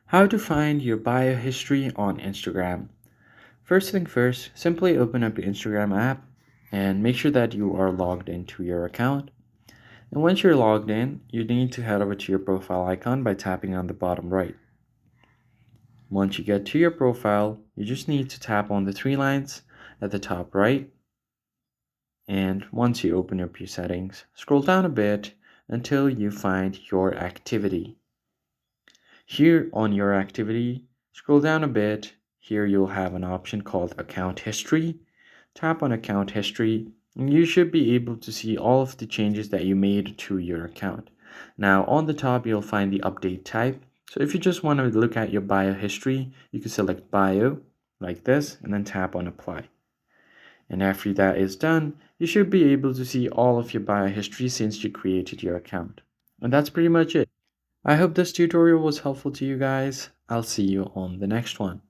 How to find your bio history on Instagram. First thing first, simply open up your Instagram app and make sure that you are logged into your account. And once you're logged in, you need to head over to your profile icon by tapping on the bottom right. Once you get to your profile, you just need to tap on the three lines at the top right. And once you open up your settings, scroll down a bit until you find your activity. Here on your activity, scroll down a bit. Here you'll have an option called Account History. Tap on Account History, and you should be able to see all of the changes that you made to your account. Now, on the top, you'll find the update type. So if you just want to look at your bio history, you can select Bio like this and then tap on Apply. And after that is done, you should be able to see all of your bio history since you created your account. And that's pretty much it. I hope this tutorial was helpful to you guys. I'll see you on the next one.